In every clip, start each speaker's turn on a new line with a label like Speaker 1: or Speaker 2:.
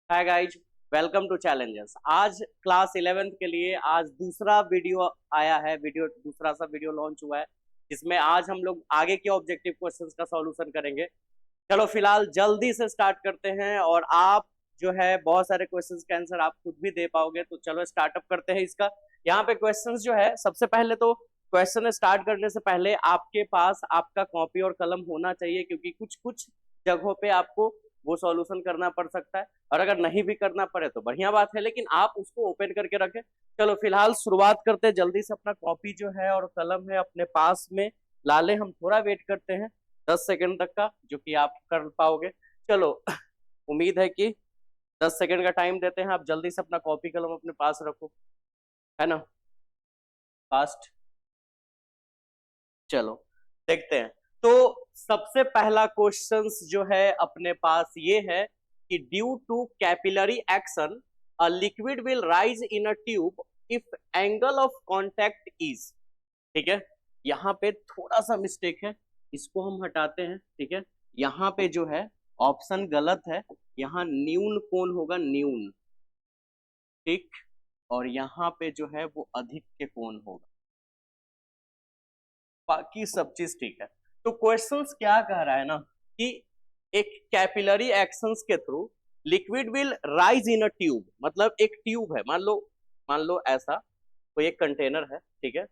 Speaker 1: Hi guys, welcome to challenges. आज class 11th के लिए आज दूसरा वीडियो आया है। दूसरा सा वीडियो लॉन्च हुआ है जिसमें आज हम लोग आगे के ऑब्जेक्टिव क्वेश्चंस का सॉल्यूशन करेंगे। चलो फिलहाल जल्दी से स्टार्ट करते हैं और आप जो है बहुत सारे क्वेश्चंस के आंसर आप खुद भी दे पाओगे। तो चलो स्टार्टअप करते हैं इसका। यहाँ पे क्वेश्चंस जो है, सबसे पहले तो क्वेश्चन स्टार्ट करने से पहले आपके पास आपका कॉपी और कलम होना चाहिए, क्योंकि कुछ कुछ जगहों पे आपको वो सॉल्यूशन करना पड़ सकता है, और अगर नहीं भी करना पड़े तो बढ़िया बात है, लेकिन आप उसको ओपन करके रखें। चलो फिलहाल शुरुआत करते हैं। जल्दी से अपना कॉपी जो है और कलम है अपने पास में ला ले। हम थोड़ा वेट करते हैं 10 सेकंड तक का, जो कि आप कर पाओगे। चलो उम्मीद है कि 10 सेकंड का टाइम देते हैं। आप जल्दी से अपना कॉपी कलम अपने पास रखो, है ना, फास्ट। चलो देखते हैं। तो सबसे पहला क्वेश्चंस जो है अपने पास ये है कि due to capillary action a liquid will rise in a tube if angle of contact is. ठीक है, यहाँ पे थोड़ा सा मिस्टेक है, इसको हम हटाते हैं। ठीक है, यहाँ पे जो है ऑप्शन गलत है। यहाँ न्यून कोण होगा, न्यून। ठीक, और यहाँ पे जो है वो अधिक के कोण होगा। बाकी सब चीज ठीक है। तो क्वेश्चंस क्या कह रहा है ना, कि एक कैपिलरी एक्शंस के through liquid will rise in a tube. मतलब एक ट्यूब है, मान लो ऐसा कोई एक कंटेनर है। ठीक है,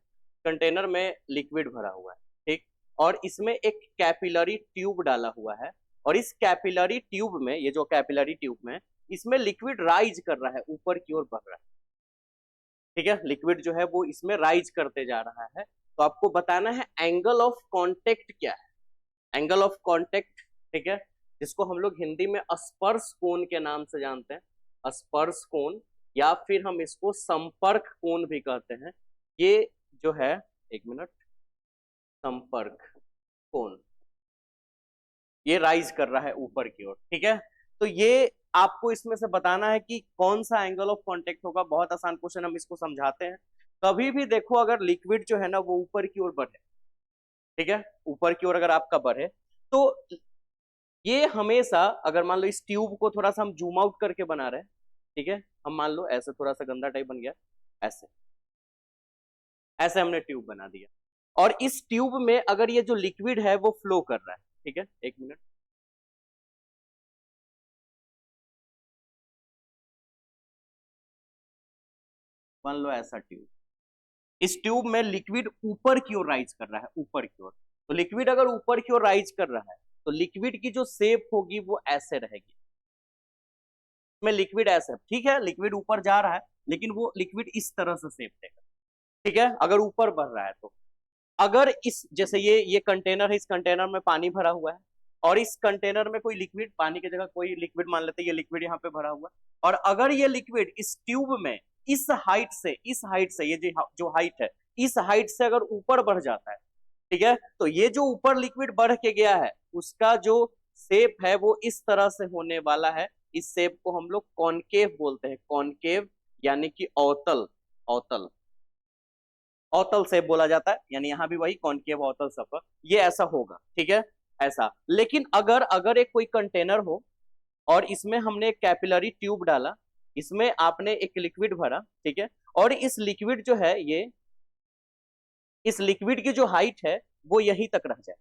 Speaker 1: कंटेनर में लिक्विड भरा हुआ है। ठीक, और इसमें एक कैपिलरी ट्यूब डाला हुआ है, और इस कैपिलरी ट्यूब में, ये जो कैपिलरी ट्यूब में, इसमें लिक्विड राइज कर रहा है, ऊपर की ओर बढ़ रहा है। ठीक है, लिक्विड जो है वो इसमें राइज करते जा रहा है। तो आपको बताना है एंगल ऑफ कांटेक्ट क्या है। एंगल ऑफ कांटेक्ट, ठीक है, जिसको हम लोग हिंदी में स्पर्श कोण के नाम से जानते हैं, स्पर्श कोण, या फिर हम इसको संपर्क कोण भी कहते हैं। ये जो है, एक मिनट, संपर्क कोण, ये राइज कर रहा है ऊपर की ओर। ठीक है, तो ये आपको इसमें से बताना है कि कौन सा एंगल ऑफ कांटेक्ट होगा। बहुत आसान क्वेश्चन, हम इसको समझाते हैं। कभी भी देखो, अगर लिक्विड जो है ना वो ऊपर की ओर बढ़े, ठीक है, ऊपर की ओर अगर आपका बढ़े, तो ये हमेशा, अगर मान लो इस ट्यूब को थोड़ा सा हम जूम आउट करके बना रहे हैं, ठीक है, हम मान लो ऐसे थोड़ा सा गंदा टाइप बन गया, ऐसे ऐसे हमने ट्यूब बना दिया, और इस ट्यूब में अगर ये जो लिक्विड है वो फ्लो कर रहा है। ठीक है, एक मिनट, मान लो ऐसा ट्यूब, इस ट्यूब में लिक्विड ऊपर की ओर राइज कर रहा है, ऊपर की ओर। तो लिक्विड अगर ऊपर की ओर राइज कर रहा है, तो लिक्विड की जो शेप होगी वो ऐसे रहेगी। में लिक्विड ऐसे, ठीक है, लिक्विड ऊपर जा रहा है, लेकिन वो लिक्विड इस तरह से शेप देगा। ठीक है, अगर ऊपर बढ़ रहा है तो, अगर इस, जैसे ये कंटेनर है, इस कंटेनर में पानी भरा हुआ है, और इस कंटेनर में कोई लिक्विड, पानी की जगह कोई लिक्विड मान लेते हैं, ये लिक्विड यहाँ पे भरा हुआ है, और अगर ये लिक्विड इस ट्यूब में इस हाइट से ये जो हाइट है, इस हाइट से अगर ऊपर बढ़ जाता है, ठीक है, तो ये जो ऊपर लिक्विड बढ़ के गया है उसका जो शेप है वो इस तरह से होने वाला है। इस शेप को हम लोग कॉनकेव बोलते हैं, कॉनकेव, यानी कि अवतल। अवतल, अवतल शेप बोला जाता है, यानी यहाँ भी वही कॉनकेव अवतल शेप, ये ऐसा होगा। ठीक है, ऐसा। लेकिन अगर अगर एक कोई कंटेनर हो और इसमें हमने एक कैपिलरी ट्यूब डाला, इसमें आपने एक लिक्विड भरा, ठीक है, और इस लिक्विड जो है, ये इस लिक्विड की जो हाइट है वो यहीं तक रह जाए,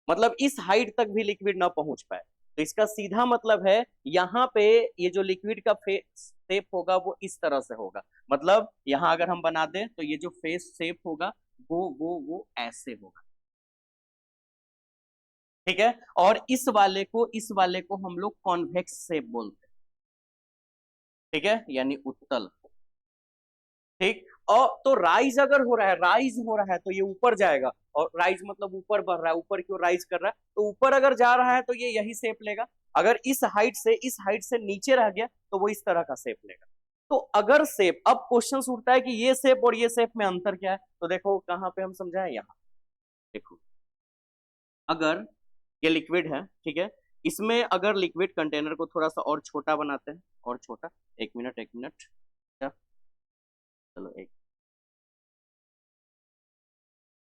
Speaker 1: मतलब इस हाइट तक भी लिक्विड ना पहुंच पाए, तो इसका सीधा मतलब है यहाँ पे ये जो लिक्विड का शेप होगा वो इस तरह से होगा। मतलब यहाँ अगर हम बना दें तो ये जो फेस शेप होगा वो ऐसे होगा। ठीक है, और इस वाले को हम लोग कॉन्वेक्स शेप बोलते हैं। ठीक है, यानी उत्तल। ठीक, और तो राइज अगर हो रहा है, राइज हो रहा है तो ये ऊपर जाएगा, और राइज मतलब ऊपर बढ़ रहा है, ऊपर क्यों राइज कर रहा है, तो ऊपर अगर जा रहा है तो ये यही शेप लेगा। अगर इस हाइट से नीचे रह गया तो वो इस तरह का शेप लेगा। तो अगर शेप, अब क्वेश्चन उठता है कि ये शेप और ये शेप में अंतर क्या है, तो देखो कहाँ पे हम समझाएं, यहाँ देखो। अगर ये लिक्विड है, ठीक है, इसमें अगर लिक्विड कंटेनर को थोड़ा सा और छोटा बनाते हैं, और छोटा, एक मिनट एक मिनट, चलो एक,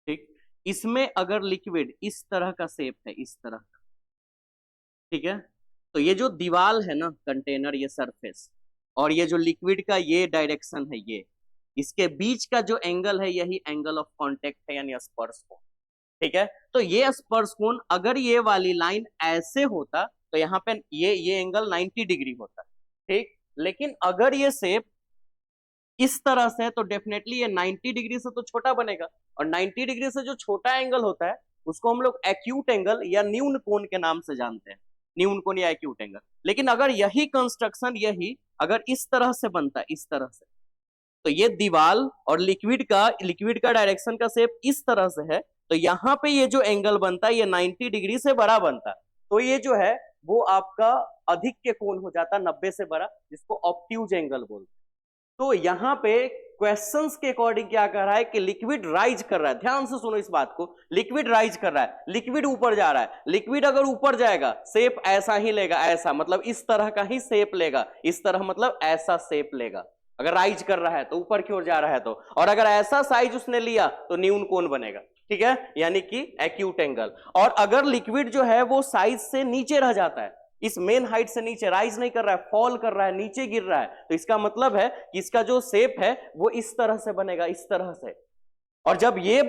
Speaker 1: ठीक, इसमें अगर लिक्विड इस तरह का शेप है, इस तरह का, ठीक है, तो ये जो दीवार है ना, कंटेनर, ये सरफेस, और ये जो लिक्विड का ये डायरेक्शन है, ये इसके बीच का जो एंगल है यही एंगल ऑफ कांटेक्ट है, यानी स्पर्श कोण। ठीक है, तो ये स्पर्श कोण अगर ये वाली लाइन ऐसे होता तो यहाँ पे ये एंगल 90 डिग्री होता। ठीक, लेकिन अगर ये शेप इस तरह से तो डेफिनेटली ये 90 डिग्री से तो छोटा बनेगा, और 90 डिग्री से जो छोटा एंगल होता है उसको हम लोग एक्यूट एंगल या न्यून कोण के नाम से जानते हैं, न्यून कोण या एक्यूट एंगल। लेकिन अगर यही कंस्ट्रक्शन यही अगर इस तरह से बनता है, इस तरह से, तो ये दीवार और लिक्विड का डायरेक्शन का शेप इस तरह से है, तो यहाँ पे ये जो एंगल बनता है ये 90 डिग्री से बड़ा बनता है, तो ये जो है वो आपका अधिक के कोण हो जाता है, 90 से बड़ा, जिसको ऑब्ट्यूज एंगल बोलते हैं। तो यहाँ पे क्वेश्चंस के अकॉर्डिंग क्या कर रहा है कि लिक्विड राइज कर रहा है, ध्यान से सुनो इस बात को, लिक्विड राइज कर रहा है, लिक्विड ऊपर जा रहा है। लिक्विड अगर ऊपर जाएगा शेप ऐसा ही लेगा, ऐसा मतलब इस तरह का ही शेप लेगा, इस तरह मतलब ऐसा शेप लेगा, अगर राइज कर रहा है तो ऊपर की ओर जा रहा है तो, और अगर ऐसा साइज उसने लिया तो न्यून कोण बनेगा। ठीक है, यानी कि एक्यूट एंगल। और अगर लिक्विड जो है वो साइज से नीचे रह जाता है, इस मेन हाइट से नीचे राइज नहीं कर रहा है, फॉल कर रहा है, नीचे गिर रहा है, तो इसका मतलब है कि इसका जो शेप है वो इस तरह से बनेगा, इस तरह से। और जब ये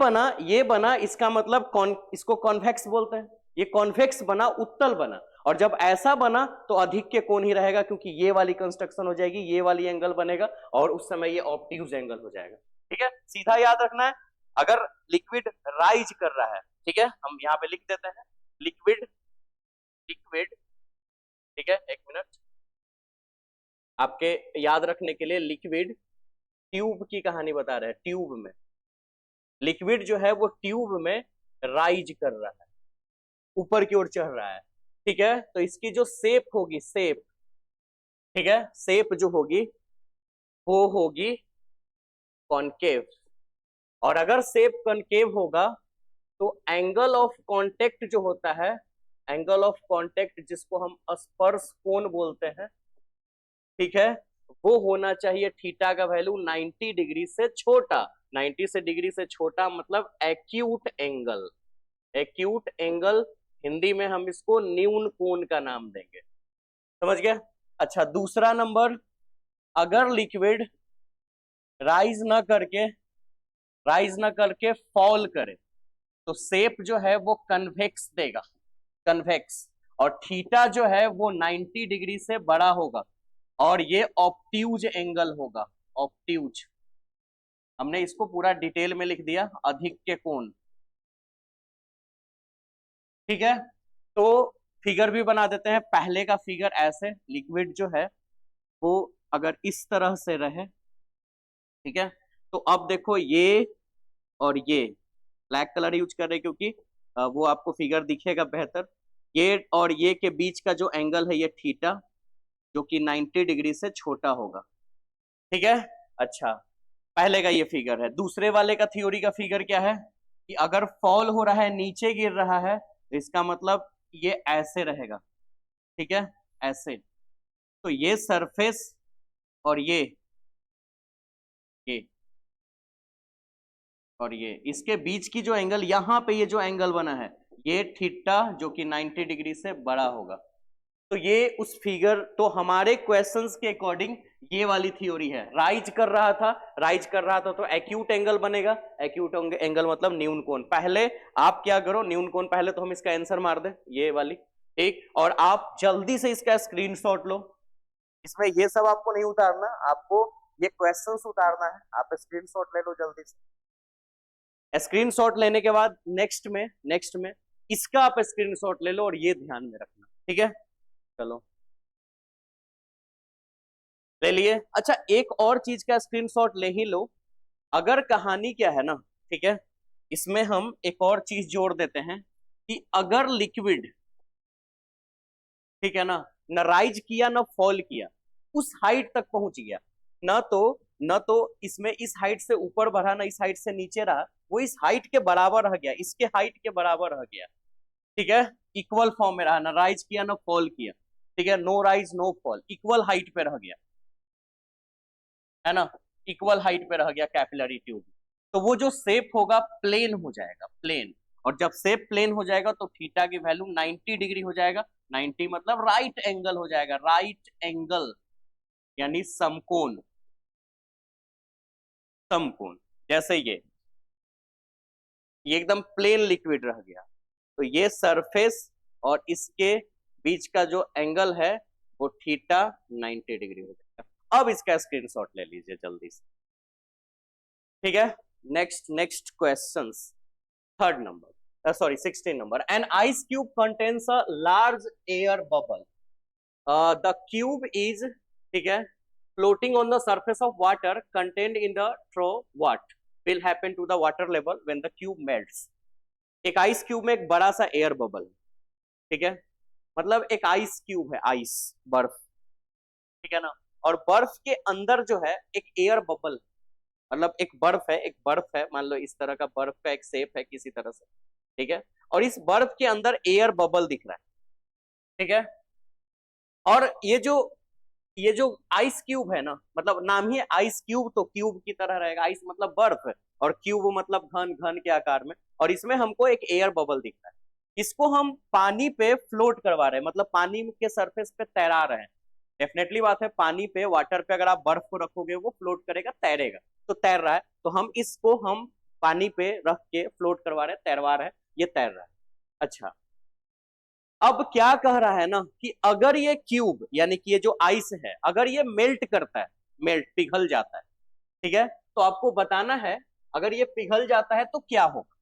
Speaker 1: बना इसका मतलब इसको कॉन्वेक्स बोलते हैं, ये कॉन्वेक्स बना, उत्तल बना। और जब ऐसा बना तो अधिक के कोण ही रहेगा, क्योंकि ये वाली कंस्ट्रक्शन हो जाएगी, ये वाली एंगल बनेगा, और उस समय ये ऑब्ट्यूज एंगल हो जाएगा। ठीक है, सीधा याद रखना है। अगर लिक्विड राइज कर रहा है, ठीक है, हम यहाँ पे लिख देते हैं लिक्विड, ठीक है, एक मिनट आपके याद रखने के लिए, लिक्विड ट्यूब की कहानी बता रहे हैं। ट्यूब में लिक्विड जो है वो ट्यूब में राइज कर रहा है, ऊपर की ओर चढ़ रहा है। ठीक है, तो इसकी जो शेप होगी, शेप, ठीक है, शेप जो होगी वो होगी कॉनकेव। और अगर शेप कॉनकेव होगा तो एंगल ऑफ कांटेक्ट जो होता है, एंगल ऑफ कांटेक्ट जिसको हम स्पर्श कोण बोलते हैं, ठीक है, वो होना चाहिए थीटा का वैल्यू 90 डिग्री से छोटा। 90 से डिग्री से छोटा मतलब acute angle. Acute angle Hindi में हम इसको न्यून कोण का नाम देंगे, समझ गया। अच्छा, दूसरा नंबर, अगर लिक्विड राइज ना करके फॉल करे तो शेप जो है वो कन्वेक्स देगा, कन्वेक्स। और थीटा जो है वो 90 डिग्री से बड़ा होगा, और ये ऑब्ट्यूज एंगल होगा, ऑब्ट्यूज। हमने इसको पूरा डिटेल में लिख दिया, अधिक के कोण। ठीक है, तो फिगर भी बना देते हैं। पहले का फिगर ऐसे, लिक्विड जो है वो अगर इस तरह से रहे, ठीक है, तो अब देखो ये और ये ब्लैक कलर यूज कर रहे हैं क्योंकि वो आपको फिगर दिखेगा बेहतर। ये और ये के बीच का जो एंगल है ये थीटा, जो कि 90 डिग्री से छोटा होगा। ठीक है, अच्छा, पहले का ये फिगर है। दूसरे वाले का थ्योरी का फिगर क्या है कि अगर फॉल हो रहा है, नीचे गिर रहा है, तो इसका मतलब ये ऐसे रहेगा। ठीक है, ऐसे। तो ये सरफेस और ये और ये इसके बीच की जो एंगल, यहां पे ये जो एंगल बना है ये थीटा, जो कि 90 डिग्री से बड़ा होगा। तो ये उस फिगर, तो हमारे क्वेश्चंस के अकॉर्डिंग ये वाली थ्योरी है। राइज कर रहा था तो एक्यूट एंगल बनेगा। एक्यूट एंगल मतलब न्यून कोण। पहले आप क्या करो, न्यून कोण पहले तो हम इसका आंसर मार दें, ये वाली। ठीक, और आप जल्दी से इसका स्क्रीनशॉट लो। इसमें ये सब आपको नहीं उतारना, आपको ये क्वेश्चंस उतारना है। आप स्क्रीनशॉट ले लो जल्दी से। स्क्रीनशॉट लेने के बाद नेक्स्ट में इसका आप स्क्रीनशॉट ले लो, और ये ध्यान में रखना। ठीक है, चलो ले लिए। अच्छा, एक और चीज का स्क्रीनशॉट ले ही लो। अगर कहानी क्या है ना, ठीक है, इसमें हम एक और चीज जोड़ देते हैं कि अगर लिक्विड, ठीक है ना राइज किया ना फॉल किया, उस हाइट तक पहुंच गया, न तो इसमें इस हाइट से ऊपर बढ़ा ना इस हाइट से नीचे रहा, वो इस हाइट के बराबर रह गया, इसके हाइट के बराबर रह गया। ठीक है, इक्वल फॉर्म में रहा, ना राइज किया ना फॉल किया। ठीक है, no rise no fall, equal height पे रह गया, है ना, इक्वल हाइट पे रह गया कैपिलरी ट्यूब। तो वो जो शेप होगा प्लेन हो जाएगा, प्लेन। और जब शेप प्लेन हो जाएगा तो थीटा की वैल्यू 90 डिग्री हो जाएगा, 90 मतलब राइट एंगल हो जाएगा, राइट एंगल यानी समकोण, समकोण। जैसे ये एकदम प्लेन लिक्विड रह गया, तो ये सरफेस और इसके बीच का जो एंगल है वो थीटा 90 डिग्री हो जाएगा। अब इसका स्क्रीनशॉट ले लीजिए जल्दी से, ठीक है। Next next question, third number, sorry 16 number. An ice cube contains a large air bubble, the cube is, ठीक है, floating on the surface of water contained in the trough. What will happen to the water level when the cube melts? एक ice cube में एक बड़ा सा air bubble, ठीक है, मतलब एक आइस क्यूब है, आइस बर्फ, ठीक है ना, और बर्फ के अंदर जो है एक एयर बबल, मतलब एक बर्फ है, एक बर्फ है, मान लो इस तरह का बर्फ का एक शेप है किसी तरह से, ठीक है, और इस बर्फ के अंदर एयर बबल दिख रहा है, ठीक है, और ये जो आइस क्यूब है ना, मतलब नाम ही आइस क्यूब, तो क्यूब की तरह रहेगा, आइस मतलब बर्फ है और क्यूब मतलब घन, घन के आकार में, और इसमें हमको एक एयर बबल दिख रहा है। इसको हम पानी पे फ्लोट करवा रहे हैं, मतलब पानी के सरफेस पे तैरा रहे हैं। डेफिनेटली बात है, पानी पे, वाटर पे अगर आप बर्फ को रखोगे वो फ्लोट करेगा, तैरेगा, तो तैर रहा है, तो हम इसको हम पानी पे रख के फ्लोट करवा रहे हैं, तैरवा रहे हैं, ये तैर रहा है। अच्छा, अब क्या कह रहा है ना कि अगर ये क्यूब यानी कि ये जो आइस है, अगर ये मेल्ट करता है, मेल्ट पिघल जाता है, ठीक है, तो आपको बताना है अगर ये पिघल जाता है तो क्या होगा।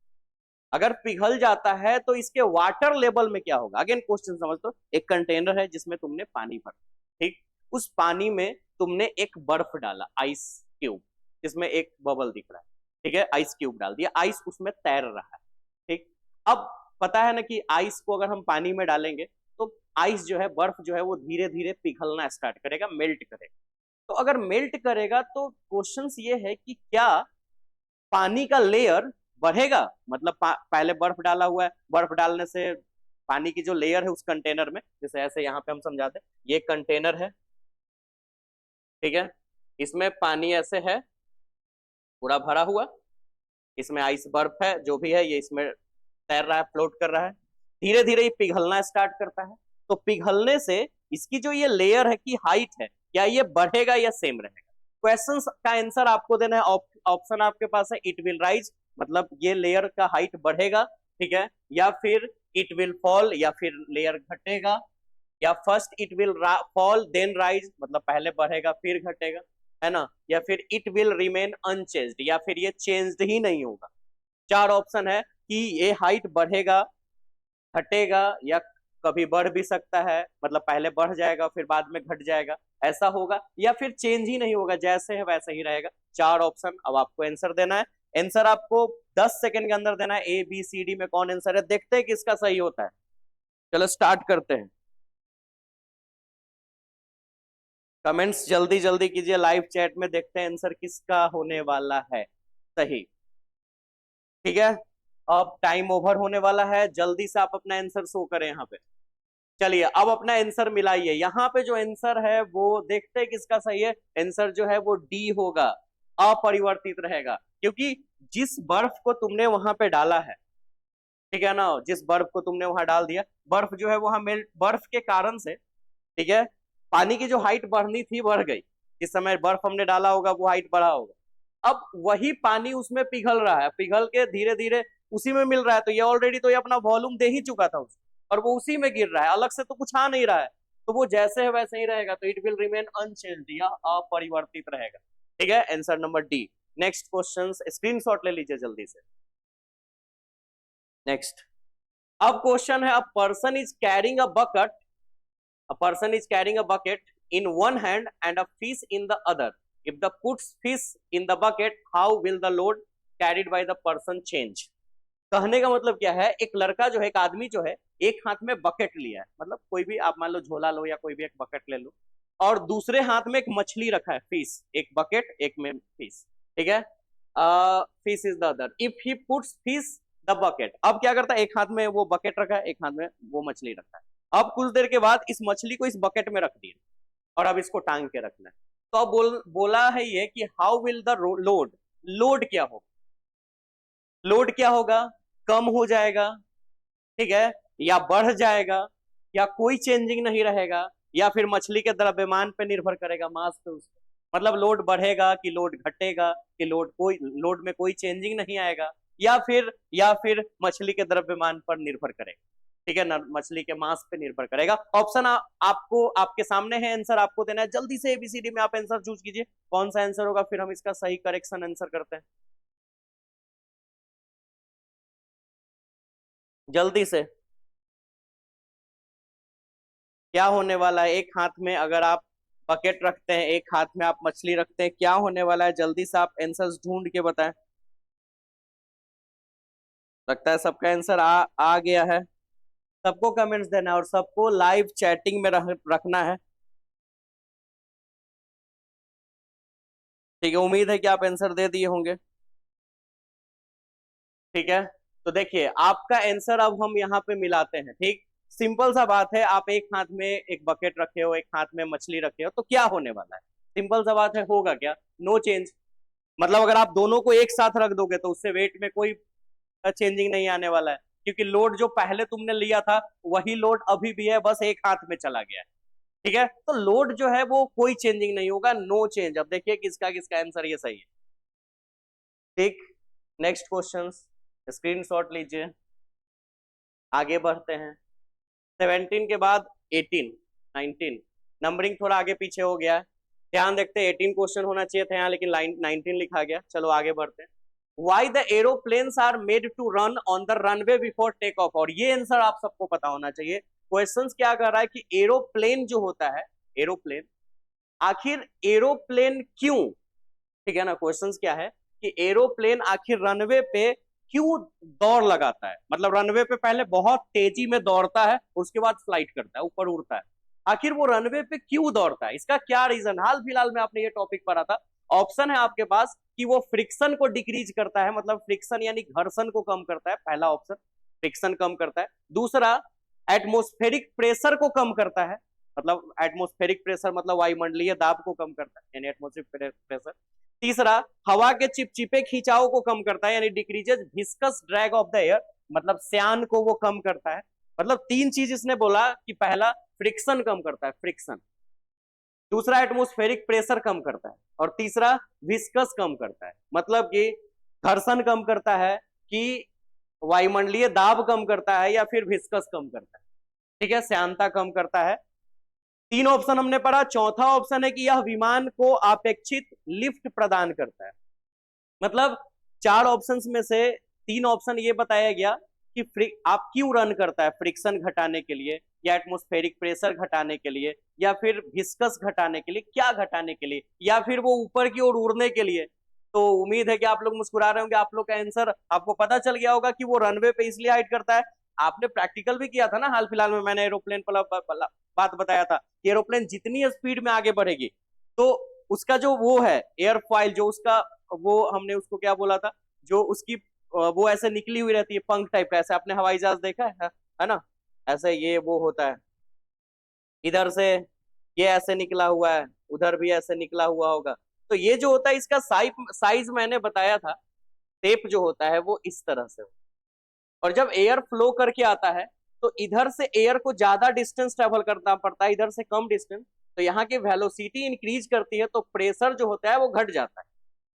Speaker 1: अगर पिघल जाता है तो इसके वाटर लेवल में क्या होगा। अगेन क्वेश्चन समझ लो, एक कंटेनर है जिसमें तुमने पानी भरा, ठीक, उस पानी में तुमने एक बर्फ डाला, आइस क्यूब, जिसमें एक बबल दिख रहा है, ठीक है, आइस क्यूब डाल दिया, आइस उसमें तैर रहा है, ठीक। अब पता है ना कि आइस को अगर हम पानी में डालेंगे तो आइस जो है, बर्फ जो है, वो धीरे धीरे पिघलना स्टार्ट करेगा, मेल्ट करेगा। तो अगर मेल्ट करेगा तो क्वेश्चन ये है कि क्या पानी का लेयर बढ़ेगा, मतलब पहले बर्फ डाला हुआ है, बर्फ डालने से पानी की जो लेयर है उस कंटेनर में, जैसे ऐसे यहाँ पे हम समझाते हैं, ये कंटेनर है, ठीक है, इसमें पानी ऐसे है पूरा भरा हुआ, इसमें आइस बर्फ है, जो भी है, ये इसमें तैर रहा है, फ्लोट कर रहा है, धीरे धीरे ये पिघलना स्टार्ट करता है। तो पिघलने से इसकी जो ये लेयर है की हाइट है, क्या ये बढ़ेगा या सेम रहेगा। क्वेश्चन का आंसर आपको देना है, ऑप्शन आपके पास है, इट विल राइज, मतलब ये लेयर का हाइट बढ़ेगा, ठीक है, या फिर इट विल फॉल, या फिर लेयर घटेगा, या first it will fall then rise, मतलब पहले बढ़ेगा फिर घटेगा, है ना, या फिर इट विल रिमेन अनचेंज्ड, या फिर ये चेंज्ड ही नहीं होगा। चार ऑप्शन है कि ये हाइट बढ़ेगा, घटेगा, या कभी बढ़ भी सकता है, मतलब पहले बढ़ जाएगा फिर बाद में घट जाएगा, ऐसा होगा, या फिर चेंज ही नहीं होगा, जैसे है वैसे ही रहेगा। चार ऑप्शन, अब आपको आंसर देना है, आंसर आपको 10 सेकंड के अंदर देना है, ए बी सी डी में कौन आंसर है, देखते हैं किसका सही होता है। चलो स्टार्ट करते हैं, कमेंट्स जल्दी जल्दी कीजिए, लाइव चैट में देखते हैं आंसर किसका होने वाला है सही, ठीक है। अब टाइम ओवर होने वाला है, जल्दी से आप अपना आंसर शो करें यहाँ पे। चलिए अब अपना आंसर मिलाइए, यहाँ पे जो आंसर है वो देखते हैं किसका सही है। आंसर जो है वो डी होगा, अपरिवर्तित रहेगा, क्योंकि जिस बर्फ को तुमने वहां पे डाला है, ठीक है ना, जिस बर्फ को तुमने वहां डाल दिया, बर्फ जो है वहां मेल्ट, बर्फ के कारण से, ठीक है, पानी की जो हाइट बढ़नी थी बढ़ गई, जिस समय बर्फ हमने डाला होगा वो हाइट बढ़ा होगा। अब वही पानी उसमें पिघल रहा है, पिघल के धीरे धीरे उसी में मिल रहा है, तो ये ऑलरेडी तो ये अपना वॉल्यूम दे ही चुका था उसको, और वो उसी में गिर रहा है, अलग से तो कुछ आ नहीं रहा है, तो वो जैसे है वैसे ही रहेगा, तो इट विल रिमेन अनचेंज्ड या अपरिवर्तित रहेगा, ठीक है, answer number D. Next question, screenshot ले लीजिए जल्दी से। नेक्स्ट, अब क्वेश्चन है, a person is carrying a bucket, a person is carrying a bucket in one hand and a fish in the other. If the puts fish in the bucket, how will the load carried by the person change? कहने का मतलब क्या है, एक लड़का जो है, एक आदमी जो है, एक हाथ में बकेट लिया है, मतलब कोई भी आप मान लो झोला लो या कोई भी एक बकेट ले लो, और दूसरे हाथ में एक मछली रखा है, फिश, एक बकेट एक में फिश, ठीक है, fish is the other. If he puts fish the bucket, अब क्या करता है, एक हाथ में वो बकेट रखा है, एक हाथ में वो मछली रखा है, अब कुछ देर के बाद इस मछली को इस बकेट में रख दिया और अब इसको टांग के रखना है, तो अब बोला है ये कि how will the load, load क्या होगा, लोड क्या होगा, कम हो जाएगा, ठीक है, या बढ़ जाएगा, या कोई चेंजिंग नहीं रहेगा, या फिर मछली के द्रव्यमान पे निर्भर करेगा, मास पे उसके, मतलब लोड बढ़ेगा कि लोड घटेगा कि लोड में कोई चेंजिंग नहीं आएगा, या फिर मछली के द्रव्यमान पर निर्भर करेगा, ठीक है ना, मछली के मास पे निर्भर करेगा। ऑप्शन आपको आपके सामने है, आंसर आपको देना है, जल्दी से एबीसीडी में आप आंसर चूज कीजिए, कौन सा आंसर होगा, फिर हम इसका सही करेक्शन आंसर करते हैं, जल्दी से। क्या होने वाला है, एक हाथ में अगर आप बकेट रखते हैं, एक हाथ में आप मछली रखते हैं, क्या होने वाला है, जल्दी से आप आंसर्स ढूंढ के बताएं। लगता है सबका आंसर आ गया है। सबको कमेंट्स देना है और सबको लाइव चैटिंग में रखना है, ठीक है, उम्मीद है कि आप आंसर दे दिए होंगे, ठीक है। तो देखिए आपका आंसर अब हम यहाँ पे मिलाते हैं, ठीक, सिंपल सा बात है, आप एक हाथ में एक बकेट रखे हो, एक हाथ में मछली रखे हो, तो क्या होने वाला है, सिंपल सा बात है, होगा क्या, नो चेंज। मतलब अगर आप दोनों को एक साथ रख दोगे तो उससे वेट में कोई चेंजिंग नहीं आने वाला है, क्योंकि लोड जो पहले तुमने लिया था वही लोड अभी भी है, बस एक हाथ में चला गया है, ठीक है, तो लोड जो है वो कोई चेंजिंग नहीं होगा, नो चेंज। अब देखिए किसका किसका आंसर ये सही है, ठीक। नेक्स्ट क्वेश्चन, स्क्रीनशॉट लीजिए, आगे बढ़ते हैं। 17 के बाद 18, 19, नंबरिंग थोड़ा आगे पीछे हो गया है, ध्यान देखते हैं, 18 क्वेश्चन होना चाहिए था यहाँ, लेकिन 19 लिखा गया, चलो आगे बढ़ते हैं। Why the aeroplanes are made to run on the runway before take off, और ये आंसर आप सबको पता होना चाहिए। क्वेश्चंस क्या कर रहा है कि एरोप्लेन जो होता है, एरोप्लेन, आखिर एरोप्लेन क्यों, ठीक है ना, क्वेश्चंस क्या है कि एरोप्लेन आखिर रनवे पे क्यों दौड़ लगाता है, मतलब रनवे पे पहले बहुत तेजी में दौड़ता है, उसके बाद फ्लाइट करता है, ऊपर उड़ता है, आखिर वो रनवे पे क्यों दौड़ता है, इसका क्या रीजन, हाल फिलहाल में आपने ये टॉपिक पढ़ा था। ऑप्शन है आपके पास कि वो फ्रिक्शन को डिक्रीज करता है, मतलब फ्रिक्शन यानी घर्षण को कम करता है, पहला ऑप्शन फ्रिक्शन कम करता है, दूसरा एटमोस्फेरिक प्रेशर को कम करता है, मतलब एटमोस्फेरिक प्रेशर मतलब वायुमंडलीय दाब को कम करता है, यानी एटमोस्फेरिक प्रेशर, तीसरा हवा के चिपचिपे खिंचाव को कम करता है, यानी decreases viscous drag of the air, मतलब श्यान को वो कम करता है, मतलब तीन चीज इसने बोला कि पहला फ्रिक्शन कम करता है, फ्रिक्शन, दूसरा एटमोस्फेरिक प्रेशर कम करता है, और तीसरा विस्कस कम करता है, मतलब कि घर्षण कम करता है, कि वायुमंडलीय दाब कम करता है, या फिर विस्कस कम करता है, ठीक है, श्यानता कम करता है। तीन ऑप्शन हमने पढ़ा, चौथा ऑप्शन है कि यह विमान को अपेक्षित लिफ्ट प्रदान करता है, मतलब चार ऑप्शंस में से तीन ऑप्शन ये बताया गया कि आप क्यों रन करता है, फ्रिक्शन घटाने के लिए, या एटमोस्फेरिक प्रेशर घटाने के लिए, या फिर विस्कस घटाने के लिए, क्या घटाने के लिए, या फिर वो ऊपर की ओर उड़ने के लिए। तो उम्मीद है कि आप लोग मुस्कुरा रहे होंगे, आप लोग का आंसर आपको पता चल गया होगा कि वो रनवे पे इसलिए हाइड करता है। आपने प्रैक्टिकल भी किया था ना हाल फिलहाल में, मैंने एरोप्लेन पर बात बताया था कि एरोप्लेन जितनी स्पीड में आगे बढ़ेगी तो उसका जो वो है एयरफॉइल, जो उसका वो हमने उसको क्या बोला था, जो उसकी वो ऐसे निकली हुई रहती है पंख टाइप का, ऐसे आपने हवाई जहाज देखा है ना, ऐसे ये वो होता है, इधर से ये ऐसे निकला हुआ है, उधर भी ऐसे निकला हुआ होगा, तो ये जो होता है इसका साइज मैंने बताया था, शेप जो होता है वो इस तरह से, और जब एयर फ्लो करके आता है तो इधर से एयर को ज्यादा डिस्टेंस ट्रेवल करना पड़ता है, इधर से कम डिस्टेंस, तो यहाँ की वेलोसिटी इंक्रीज करती है तो प्रेशर जो होता है वो घट जाता है,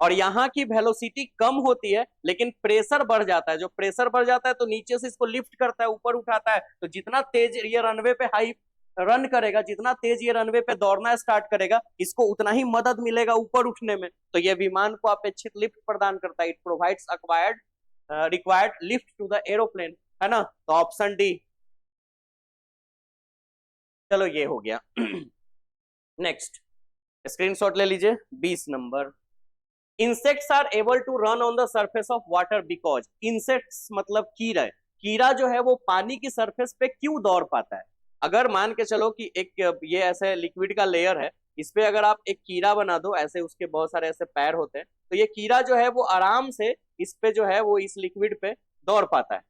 Speaker 1: और यहाँ की वेलोसिटी कम होती है लेकिन प्रेशर बढ़ जाता है, जो प्रेशर बढ़ जाता है तो नीचे से इसको लिफ्ट करता है, ऊपर उठाता है, तो जितना तेज ये रनवे पे हाई रन करेगा, जितना तेज ये रनवे पे दौड़ना स्टार्ट करेगा, इसको उतना ही मदद मिलेगा ऊपर उठने में, तो ये विमान को अपेक्षित लिफ्ट प्रदान करता है, it provides acquired required lift to the aeroplane, है ना, तो ऑप्शन डी। चलो ये हो गया। नेक्स्ट स्क्रीनशॉट ले लीजिए, 20 number, insects are able to run on the surface of water because, insects मतलब कीड़ा, कीड़ा जो है वो पानी की सरफेस पे क्यों दौड़ पाता है, अगर मान के चलो कि एक ये ऐसे लिक्विड का लेयर है, इस पे अगर आप एक कीड़ा बना दो, ऐसे उसके बहुत सारे ऐसे पैर होते हैं, तो ये कीड़ा जो है वो आराम से इस पे जो है वो इस लिक्विड पे दौड़ पाता है,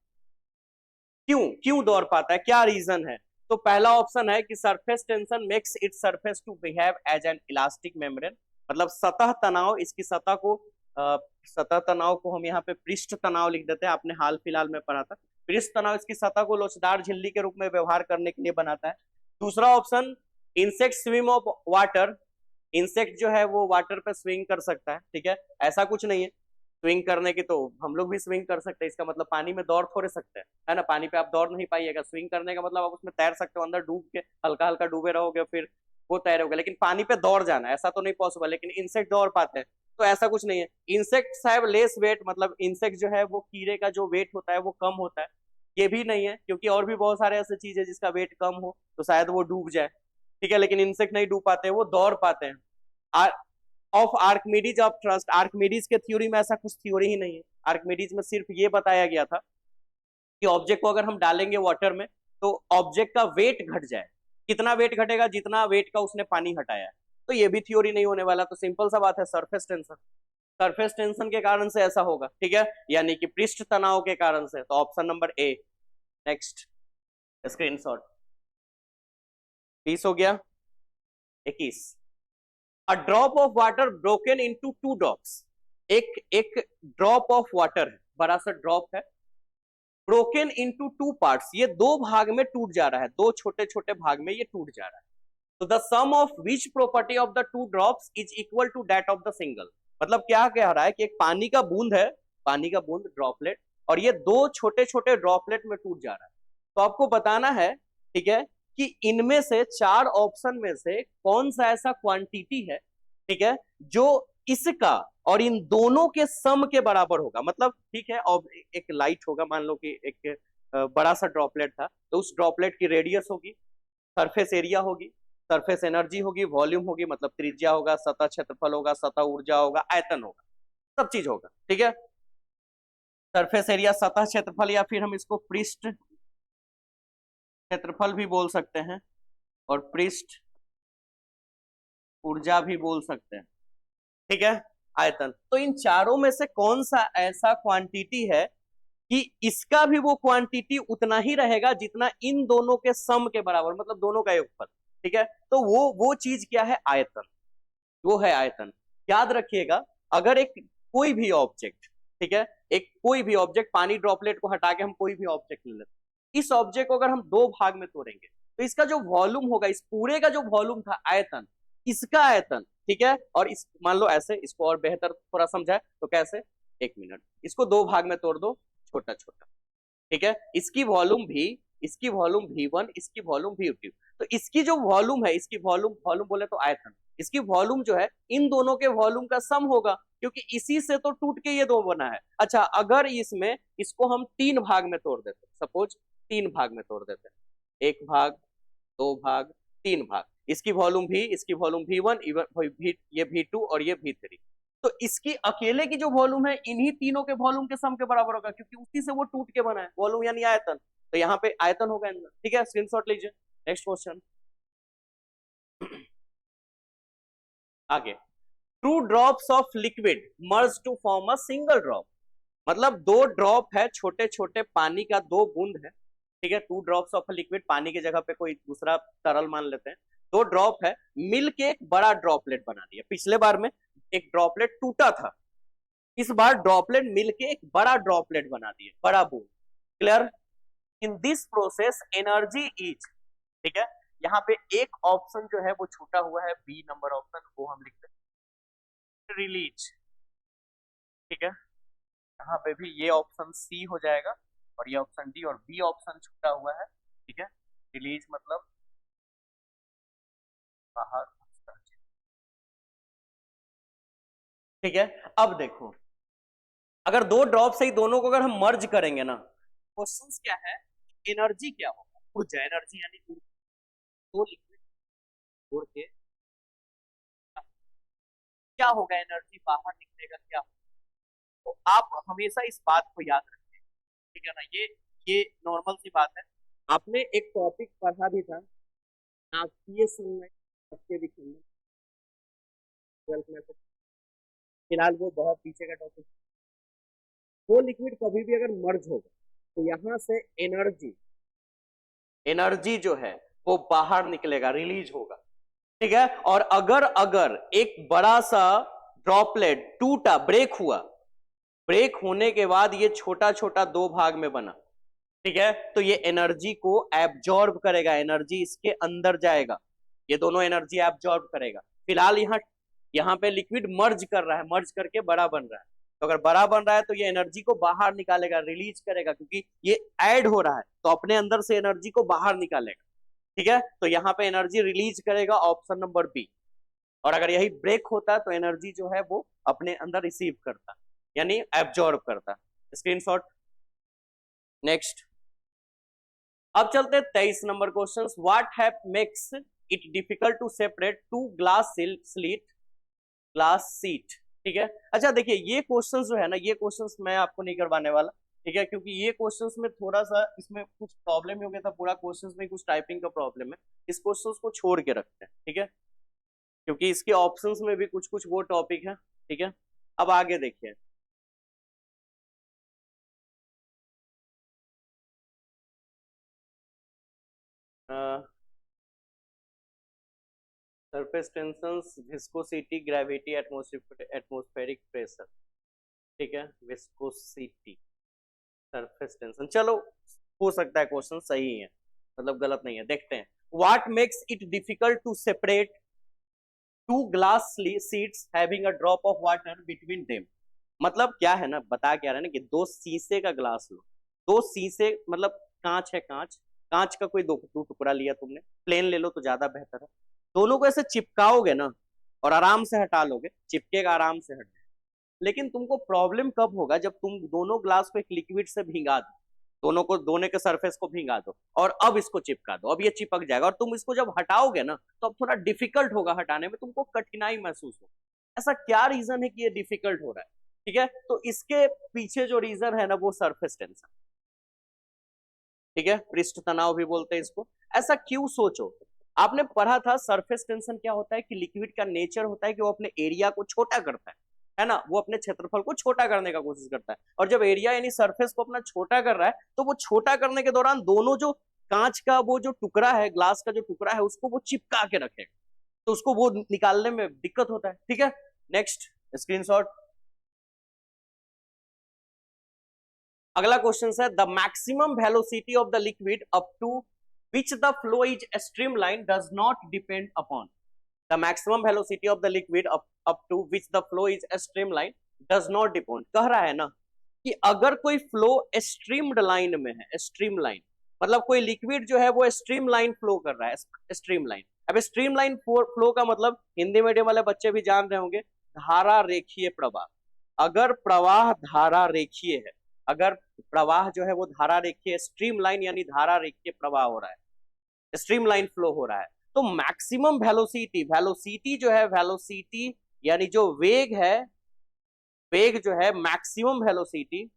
Speaker 1: क्यों क्यों दौड़ पाता है, क्या रीजन है, तो पहला ऑप्शन है कि surface tension makes it surface to behave as an elastic membrane, मतलब सतह तनाव, इसकी सतह तनाव को हम यहाँ पे पृष्ठ तनाव लिख देते हैं, आपने हाल फिलहाल में पढ़ा था, पृष्ठ तनाव इसकी सतह को लोचदार झिल्ली के रूप में व्यवहार करने के लिए बनाता है। दूसरा option, insect swim of water, insect जो है वो वाटर पे स्विंग कर सकता है, ठीक है, ऐसा कुछ नहीं है स्विंग करने की, तो हम लोग भी स्विंग कर सकते हैं, इसका मतलब पानी में दौड़ थोड़े सकते हैं, है ना, पानी पे आप दौड़ नहीं पाइएगा, स्विंग करने का मतलब आप उसमें तैर सकते हो, अंदर डूब के हल्का हल्का डूबे रहोगे फिर वो तैरोगे, लेकिन पानी पे दौड़ जाना ऐसा तो नहीं पॉसिबल, लेकिन इंसेक्ट दौड़ पाते हैं, तो ऐसा कुछ नहीं है। इंसेक्ट्स हैव लेस वेट, मतलब इंसेक्ट जो है वो कीड़े का जो वेट होता है वो कम होता है, ये भी नहीं है, क्योंकि और भी बहुत सारे ऐसे चीज है जिसका वेट कम हो तो शायद वो डूब जाए, ठीक है, लेकिन इंसेक्ट नहीं डूब पाते, वो दौड़ पाते हैं। Of Archimedes of trust, Archimedes के थ्योरी में ऐसा कुछ थ्योरी ही नहीं है, आर्किमिडीज में सिर्फ ये बताया गया था कि ऑब्जेक्ट को अगर हम डालेंगे वाटर में तो ऑब्जेक्ट का वेट घट जाए, कितना वेट घटेगा, जितना वेट का उसने पानी हटाया है, तो ये भी थ्योरी नहीं होने वाला, तो सिंपल सा बात है, सरफेस टेंशन, सरफेस टेंशन के कारण से ऐसा होगा, ठीक है, यानी कि पृष्ठ तनाव के कारण से, तो option number A. Next screenshot, 20 हो गया, 21। अ drop of water broken into two drops, एक ड्रॉप ऑफ वाटर है, बड़ा सा ड्रॉप है, ब्रोकन इनटू टू पार्ट्स, ये दो भाग में टूट जा रहा है, दो छोटे छोटे भाग में ये टूट जा रहा है, तो the sum of which property of the two drops is equal to that of the single, मतलब क्या कह रहा है कि एक पानी का बूंद है, पानी का बूंद ड्रॉपलेट, और ये दो छोटे छोटे ड्रॉपलेट में टूट जा रहा है, तो आपको बताना है, ठीक है, कि इनमें से चार ऑप्शन में से कौन सा ऐसा क्वांटिटी है, ठीक है, जो इसका और इन दोनों के सम के बराबर होगा, मतलब ठीक है, और एक लाइट होगा, मान लो कि एक बड़ा सा ड्रॉपलेट था, तो उस ड्रॉपलेट की रेडियस होगी, सरफेस एरिया होगी, सरफेस एनर्जी होगी, वॉल्यूम होगी, मतलब त्रिज्या होगा, सतह क्षेत्रफल होगा, सतह ऊर्जा होगा, आयतन होगा, सब चीज होगा, ठीक है, सरफेस एरिया, सतह क्षेत्रफल, या फिर हम इसको पृष्ठ क्षेत्रफल भी बोल सकते हैं और पृष्ठ ऊर्जा भी बोल सकते हैं, ठीक है, आयतन, तो इन चारों में से कौन सा ऐसा क्वांटिटी है कि इसका भी वो क्वांटिटी उतना ही रहेगा जितना इन दोनों के सम के बराबर, मतलब दोनों का योगफल, ठीक है, तो वो चीज क्या है, आयतन, वो है आयतन। याद रखिएगा, अगर एक कोई भी ऑब्जेक्ट, ठीक है, एक कोई भी ऑब्जेक्ट, पानी ड्रॉपलेट को हटा के हम कोई भी ऑब्जेक्ट ले लेते, इस ऑब्जेक्ट को अगर हम दो भाग में तोड़ेंगे तो इसका जो वॉल्यूम होगा, इस पूरे का जो वॉल्यूम था आयतन, इसका आयतन, ठीक है, और इस मान लो ऐसे, इसको और बेहतर थोड़ा समझाए तो कैसे, एक मिनट, इसको दो भाग में तोड़ दो, छोटा छोटा, ठीक है, इसकी वॉल्यूम V1, इसकी वॉल्यूम V2, तो इसकी जो वॉल्यूम है, इसकी वॉल्यूम बोले तो आयतन, इसकी वॉल्यूम जो है इन दोनों के वॉल्यूम का सम होगा, क्योंकि इसी से तो टूट के ये दो बना है। अच्छा, अगर इसमें इसको हम तीन भाग में तोड़ देते, सपोज तीन भाग में तोड़ देते, एक भाग, दो भाग, तीन भाग, इसकी वॉल्यूम V, इसकी वॉल्यूम V1, ये V2 और ये V3, तो इसकी अकेले की जो वॉल्यूम है इन्हीं तीनों के वॉल्यूम के सम के बराबर होगा, क्योंकि उसी से वो टूट के बना है, वॉल्यूम यानी आयतन, तो यहाँ पे आयतन होगा, ठीक है, स्क्रीनशॉट लीजिए। नेक्स्ट क्वेश्चन, आगे, two drops of liquid merge to form a single drop, मतलब दो ड्रॉप है, छोटे छोटे पानी का दो बूंद है, ठीक है, टू ड्रॉप्स ऑफ लिक्विड, पानी की जगह पे कोई दूसरा तरल मान लेते हैं, दो ड्रॉप है, मिल के एक बड़ा ड्रॉपलेट बना दिया, पिछले बार में एक ड्रॉपलेट टूटा था, इस बार ड्रॉपलेट मिलके एक बड़ा ड्रॉपलेट बना दिए, बड़ा बूंद, clear, in this process energy is, ठीक है, यहाँ पे एक ऑप्शन जो है वो छूटा हुआ है, बी नंबर ऑप्शन, वो हम लिखते हैं रिलीज, ठीक है, यहाँ पे भी ये ऑप्शन सी हो जाएगा और ये ऑप्शन डी, और बी ऑप्शन छूटा हुआ है, ठीक है, रिलीज मतलब बाहर, ठीक है। अब देखो, अगर दो ड्रॉप से ही दोनों को अगर हम मर्ज करेंगे ना, क्वेश्चन क्या है, एनर्जी क्या होगा, ऊर्जा, एनर्जी यानी दो लिक्विड छोड़ के क्या होगा, एनर्जी बाहर निकलेगा, क्या होगा, तो आप हमेशा इस बात को याद रखें, ठीक है ना, ये नॉर्मल सी बात है, आपने एक टॉपिक पढ़ा भी था, नाभिकीय संरचना के विषय में, 12th में, फिलहाल वो बहुत पीछे का टॉपिक, वो लिक्विड कभी भी अगर मर्ज होगा तो यहां से एनर्जी जो है वो बाहर निकलेगा, रिलीज होगा, ठीक है, और अगर एक बड़ा सा ड्रॉपलेट टूटा, ब्रेक हुआ, ब्रेक होने के बाद ये छोटा छोटा दो भाग में बना, ठीक है, तो ये एनर्जी को एब्जॉर्ब करेगा, एनर्जी इसके अंदर जाएगा, ये दोनों एनर्जी एब्जॉर्ब करेगा। फिलहाल यहाँ यहाँ पे लिक्विड मर्ज कर रहा है, मर्ज करके बड़ा बन रहा है, तो अगर बड़ा बन रहा है तो ये एनर्जी को बाहर निकालेगा, रिलीज करेगा, क्योंकि ये ऐड हो रहा है तो अपने अंदर से एनर्जी को बाहर निकालेगा। ठीक है, तो यहाँ पे एनर्जी रिलीज करेगा, ऑप्शन नंबर बी। और अगर यही ब्रेक होता है तो एनर्जी जो है वो अपने अंदर रिसीव करता, यानी एब्जॉर्ब करता। स्क्रीनशॉट। नेक्स्ट, अब चलते हैं 23 number question. What hap makes it difficult to separate two glass seat. ठीक है, अच्छा देखिए ये क्वेश्चंस जो है ना, ये क्वेश्चंस मैं आपको नहीं करवाने वाला, ठीक है, क्योंकि ये क्वेश्चंस में थोड़ा सा इसमें कुछ प्रॉब्लम हो गया था, पूरा क्वेश्चंस में कुछ टाइपिंग का प्रॉब्लम है, इस क्वेश्चंस को छोड़ के रखते हैं। ठीक है, क्योंकि इसके ऑप्शंस में भी कुछ कुछ वो टॉपिक है। ठीक है, अब आगे देखिए, surface tension, viscosity, gravity, atmospheric pressure. ठीक है, विस्कोसिटी, सरफेस टेंशन, चलो हो सकता है क्वेश्चन सही है, मतलब गलत नहीं है। देखते हैं, what makes it difficult to separate two glass sheets having a drop of water between them. मतलब क्या है ना, बता क्या रहा है ना कि दो शीशे का ग्लास लो, दो शीशे मतलब कांच है, कांच, कांच का कोई दो टुकड़ा लिया तुमने, प्लेन ले लो तो ज्यादा बेहतर है, दोनों को ऐसे चिपकाओगे ना और आराम से हटा लोगे, चिपकेगा, आराम से हट। लेकिन तुमको प्रॉब्लम कब होगा, जब तुम दोनों ग्लास को एक लिक्विड से भिंगा दो, दोनों को, दोनों के सरफेस को भिंगा दो और अब इसको चिपका दो, अब ये चिपक जाएगा और तुम इसको जब हटाओगे ना तो अब थोड़ा डिफिकल्ट होगा हटाने में, तुमको कठिनाई महसूस होगा। ऐसा क्या रीजन है कि ये डिफिकल्ट हो रहा है? ठीक है, तो इसके पीछे जो रीजन है ना वो सरफेस टेंशन। ठीक है, पृष्ठ तनाव भी बोलते हैं इसको। ऐसा क्यों? सोचो, आपने पढ़ा था सरफेस टेंशन क्या होता है, कि लिक्विड का नेचर होता है कि वो अपने एरिया को छोटा करता है ना, वो अपने क्षेत्रफल को छोटा करने का कोशिश करता है, और जब एरिया यानी सरफेस को अपना छोटा कर रहा है तो वो छोटा करने के दौरान दोनों जो कांच का वो जो टुकड़ा है, ग्लास का जो टुकड़ा है, उसको वो चिपका के रखेगा, तो उसको वो निकालने में दिक्कत होता है। ठीक है, नेक्स्ट स्क्रीनशॉट। अगला क्वेश्चन है, the maximum velocity of the liquid up to which the flow is streamline does not depend upon. The maximum velocity of the liquid up to which the flow is streamline does not depend. कह रहा है ना कि अगर कोई flow streamed line में है, stream line मतलब कोई लिक्विड जो है वो स्ट्रीम लाइन फ्लो कर रहा है, स्ट्रीम लाइन। अब स्ट्रीम लाइन फ्लो का मतलब हिंदी मीडियम वाले बच्चे भी जान रहे होंगे, धारा रेखीय प्रवाह। अगर प्रवाह धारा रेखीय है, अगर प्रवाह जो है वो धारा रेखीय, स्ट्रीम लाइन यानी धारा रेखीय प्रवाह हो रहा है, स्ट्रीम लाइन फ्लो हो रहा है, तो मैक्सिमम वेलोसिटी, वेलोसिटी जो है, वेलोसिटी यानी जो वेग है, वेग जो है मैक्सिमम वेलोसिटी,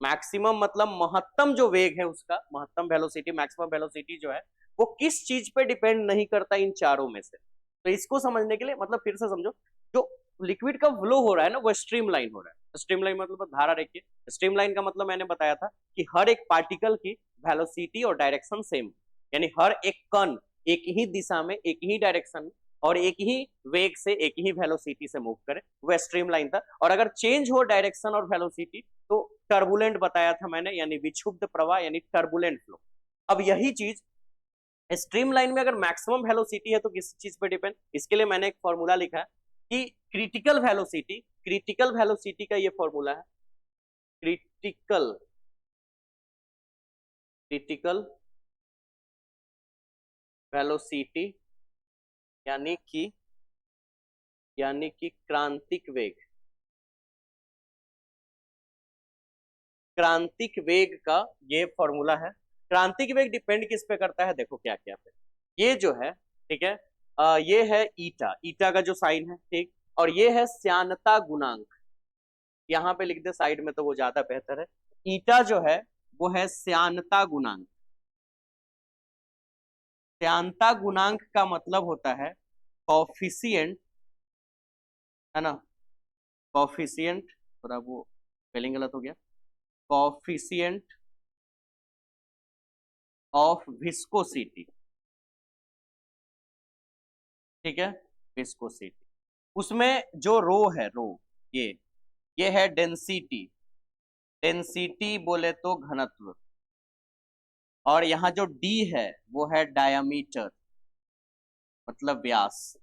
Speaker 1: मैक्सिमम मतलब महत्तम जो वेग है उसका, महत्तम वेलोसिटी, मैक्सिमम वेलोसिटी जो है वो किस चीज पे डिपेंड नहीं करता इन चारों में से। तो इसको समझने के लिए मतलब फिर से समझो, जो लिक्विड का फ्लो हो रहा है ना वो स्ट्रीम लाइन हो रहा है। स्ट्रीम लाइन मतलब धारा रेखीय, स्ट्रीम लाइन का मतलब मैंने बताया था कि हर एक पार्टिकल की वेलोसिटी और डायरेक्शन सेम, यानी हर एक कण एक ही दिशा में, एक ही डायरेक्शन और एक ही वेग से, एक ही वेलोसिटी से मूव करे, वह स्ट्रीम लाइन था। और अगर चेंज हो डायरेक्शन और वेलोसिटी तो टर्बुलेंट बताया था मैंने, यानी विक्षुब्ध प्रवाह यानी टर्बुलेंट फ्लो। अब यही चीज स्ट्रीम लाइन में अगर मैक्सिमम वेलोसिटी है तो किस चीज पे डिपेंड, इसके लिए मैंने एक फॉर्मूला लिखा है कि क्रिटिकल वेलोसिटी, क्रिटिकल वेलोसिटी का ये फॉर्मूला है, क्रिटिकल, क्रिटिकल वेलोसिटी यानी कि क्रांतिक वेग, क्रांतिक वेग का ये फॉर्मूला है। क्रांतिक वेग डिपेंड किस पे करता है, देखो क्या क्या पे, ये जो है, ठीक है, ये है ईटा, ईटा का जो साइन है, ठीक, और ये है श्यानता गुणांक, यहाँ पे लिख दे साइड में तो वो ज्यादा बेहतर है। ईटा जो है वो है श्यानता गुणांक, श्यानता गुणांक का मतलब होता है कॉफिशिएंट, है ना, कॉफिशिएंट, थोड़ा वो स्पेलिंग गलत हो गया, कॉफिशिएंट ऑफ विस्कोसिटी। ठीक है, विस्कोसिटी, उसमें जो रो है, रो, ये है डेंसिटी, डेंसिटी बोले तो घनत्व, और यहाँ जो डी है वो है डायमीटर, मतलब व्यास।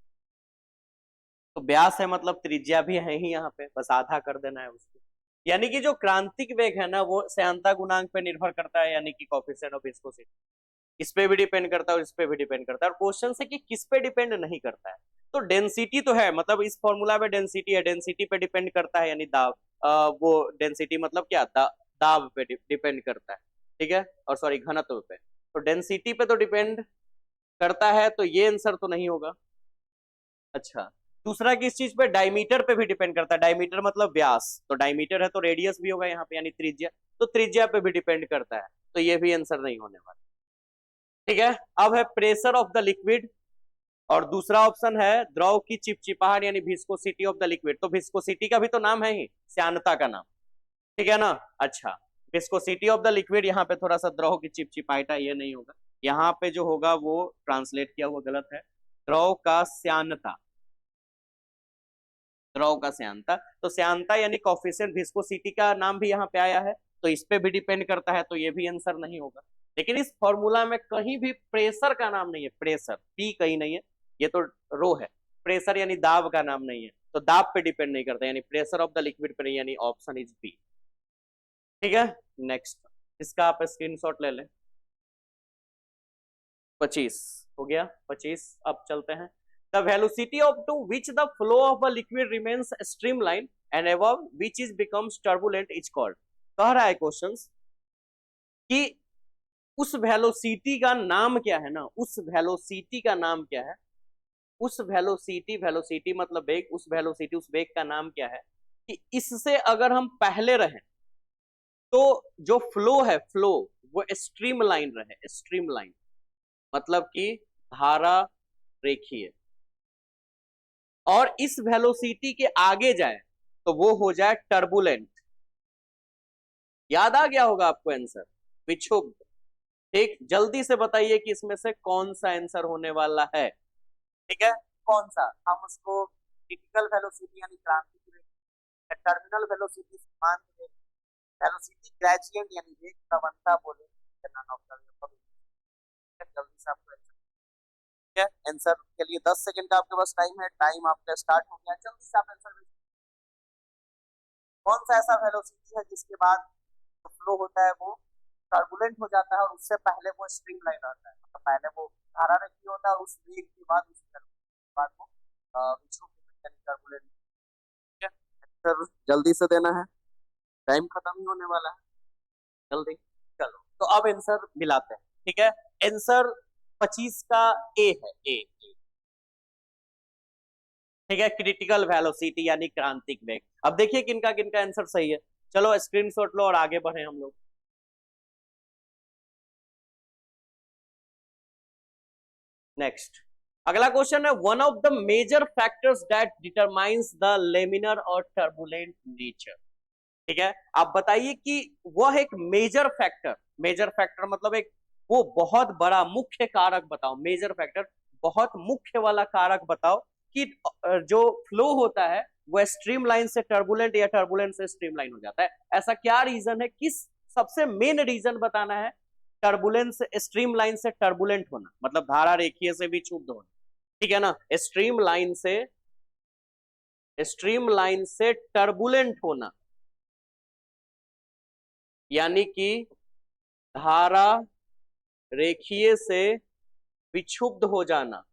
Speaker 1: तो व्यास है मतलब त्रिज्या भी है ही यहाँ पे, बस आधा कर देना है उसको। यानी कि जो क्रांतिक वेग है ना वो श्यानता गुणांक पे निर्भर करता है, यानी कि कोफिशिएंट ऑफ विस्कोसिटी। इस पे भी डिपेंड करता है और इस पे भी डिपेंड करता है। और क्वेश्चन है कि किस पे डिपेंड नहीं करता है। तो डेंसिटी तो है, मतलब इस फॉर्मूला में डेंसिटी है, डेंसिटी पे डिपेंड करता है, यानी दाब। वो डेंसिटी मतलब क्या, दाब पे डिपेंड करता है, ठीक है। और सॉरी, घनत्व पे। तो डेंसिटी पे तो डिपेंड करता है, तो ये आंसर तो नहीं होगा। अच्छा, दूसरा किस चीज पे, डायमीटर पे भी डिपेंड करता है। डायमीटर मतलब व्यास, तो डायमीटर है तो रेडियस भी होगा यहाँ पे, यानी त्रिज्या। तो त्रिज्या पे भी डिपेंड करता है, तो ये भी आंसर नहीं होने वाला, ठीक है। अब है प्रेशर ऑफ द लिक्विड, और दूसरा ऑप्शन है द्रव की चिपचिपाहट यानी विस्कोसिटी ऑफ द लिक्विड। तो विस्कोसिटी का भी तो नाम है ही, श्यानता का नाम, ठीक है ना। अच्छा, विस्कोसिटी ऑफ द लिक्विड, यहाँ पे थोड़ा सा द्रव की चिपचिपाहट है, ये नहीं होगा। यहाँ पे जो होगा वो ट्रांसलेट किया हुआ गलत है, द्रव का श्यानता, द्रव का श्यानता। तो श्यानता यानी कोफिशिएंट विस्कोसिटी का नाम भी यहाँ पे आया है, तो इस पे भी डिपेंड करता है, तो ये भी आंसर नहीं होगा। लेकिन इस फॉर्मूला में कहीं भी प्रेशर का नाम नहीं है, प्रेशर पी कहीं नहीं है, ये तो रो है। प्रेशर यानी दाब का नाम नहीं है, तो दाब पे डिपेंड नहीं करता, यानी प्रेशर ऑफ द लिक्विड पे नहीं, यानी ऑप्शन इज बी, ठीक है। नेक्स्ट, इसका आप स्क्रीनशॉट ले लें। 25 हो गया, 25। अब चलते हैं। The velocity of to which the flow of a liquid remains streamline and above which is becomes turbulent is called. कह रहा है क्वेश्चन कि उस वेलोसिटी का नाम क्या है ना, उस वेलोसिटी का नाम क्या है, उस वेलोसिटी, वेलोसिटी मतलब वेग, उस वेलोसिटी, उस वेग का नाम क्या है कि इससे अगर हम पहले रहें तो जो फ्लो है, फ्लो वो स्ट्रीम लाइन रहे, स्ट्रीम लाइन मतलब कि धारा रेखीय, और इस वेलोसिटी के आगे जाए तो वो हो जाए टर्बुलेंट। याद आ गया होगा आपको आंसर, विक्षुब्ध। ठीक, जल्दी से बताइए कि इसमें से कौन सा आंसर होने वाला है, ठीक है। कौन सा, हम उसको क्रिटिकल वेलोसिटी यानी क्रांतिक वेग, टर्मिनल वेलोसिटी सीमांत वेग, वेलोसिटी ग्रेडियंट यानी वेग प्रवणता बोले, जल्दी से आपको है आंसर के लिए 10 सेकंड का आपके पास टाइम है, टाइम आपका स्टार्ट हो गया, जल्दी से आप आंसर। कौन सा ऐसा वेलोसिटी है जिसके बाद जो फ्लो होता है वो टर्बुलेंट हो जाता है और उससे पहले वो स्ट्रीम लाइन रहता है, मतलब पहले वो धारा रेखीय होता है और उस वेग के बाद, उस बाद वो टर्बुलेंट, ठीक है। आंसर जल्दी से देना है, टाइम खत्म ही होने वाला है, जल्दी। चलो, तो अब आंसर मिलाते हैं, ठीक है। आंसर 25 का ए है, ए, ठीक है, क्रिटिकल वेलोसिटी यानी क्रांतिक वेग। अब देखिए किनका किनका आंसर सही है। चलो स्क्रीनशॉट लो और आगे बढ़े हम लोग। नेक्स्ट, अगला क्वेश्चन है, one of the major factors that determines the laminar or turbulent nature, ठीक है। आप बताइए कि वह एक मेजर फैक्टर, मेजर फैक्टर मतलब एक वो बहुत बड़ा मुख्य कारक बताओ, मेजर फैक्टर बहुत मुख्य वाला कारक बताओ कि जो फ्लो होता है वो स्ट्रीम लाइन से टर्बुलेंट या टर्बुलेंट से स्ट्रीम लाइन हो जाता है। ऐसा क्या रीजन है, किस सबसे मेन रीजन बताना है टर्बुलेंस, स्ट्रीम लाइन से टर्बुलेंट होना मतलब धारा रेखीय से भी क्षुब्ध होना, ठीक है ना। स्ट्रीम लाइन से टर्बुलेंट होना यानी कि धारा रेखीय से विक्षुब्ध हो जाना।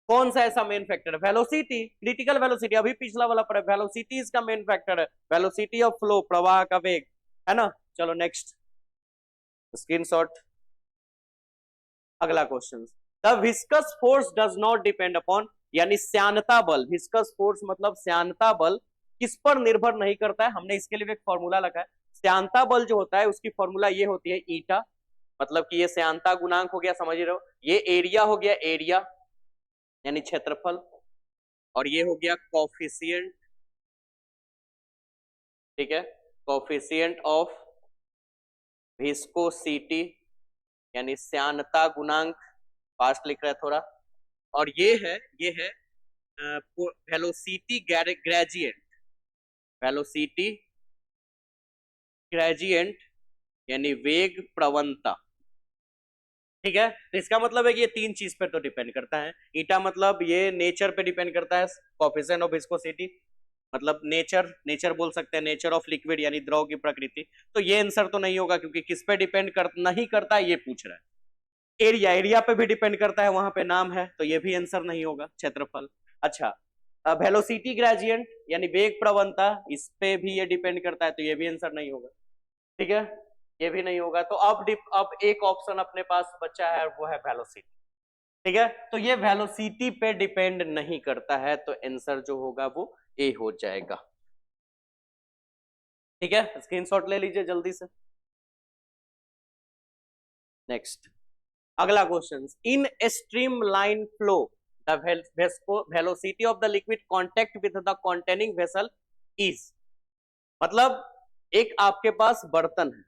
Speaker 1: कौन सा ऐसा मेन फैक्टर है, वेलोसिटी, क्रिटिकल वेलोसिटी, अभी पिछला वाला पर वेलोसिटी इसका मेन फैक्टर है, वेलोसिटी ऑफ फ्लो, प्रवाह का वेग, है ना। चलो नेक्स्ट स्क्रीनशॉट। अगला question, the viscous force does not depend upon, यानी श्यानता बल, विस्कस फोर्स मतलब श्यानता बल किस पर निर्भर नहीं करता है। हमने इसके लिए एक फॉर्मूला लगा है, श्यानता बल जो होता है उसकी फॉर्मूला ये होती है ईटा, मतलब कि ये श्यानता गुणांक हो गया, समझ रहे हो, ये एरिया हो गया, एरिया यानी क्षेत्रफल, और ये हो गया कोफिशिएंट, ठीक है, कोफिशिएंट ऑफ विस्कोसिटी यानी श्यानता गुणांक, फास्ट लिख रहा है थोड़ा, और ये है वेलोसिटी ग्रेडियंट, वेलोसिटी ग्रेडियंट यानी वेग प्रवणता, ठीक है, तो इसका मतलब है कि ये तीन चीज पे तो डिपेंड करता है। ईटा मतलब ये नेचर पे डिपेंड करता है, कोफिशिएंट ऑफ विस्कोसिटी मतलब नेचर बोल सकते हैं, नेचर ऑफ लिक्विड यानी द्रव की प्रकृति। तो ये आंसर तो नहीं होगा, क्योंकि किस पे डिपेंड कर नहीं करता है ये पूछ रहा है। एरिया पे भी डिपेंड करता है, वहां पे नाम है, तो ये भी आंसर नहीं होगा, क्षेत्रफल। अच्छा, वेलोसिटी ग्रेडियंट यानी वेग प्रवणता, इस पे भी ये डिपेंड करता है, तो ये भी आंसर नहीं होगा। ठीक है, ये भी नहीं होगा। तो अब एक ऑप्शन अपने पास बचा है, वो है वेलोसिटी। ठीक है, तो ये वेलोसिटी पे डिपेंड नहीं करता है, तो आंसर जो होगा वो ए हो जाएगा। ठीक है, स्क्रीनशॉट ले लीजिए जल्दी से। नेक्स्ट, अगला question, in stream line flow the velocity of the liquid contact with the containing vessel is. मतलब एक आपके पास बर्तन है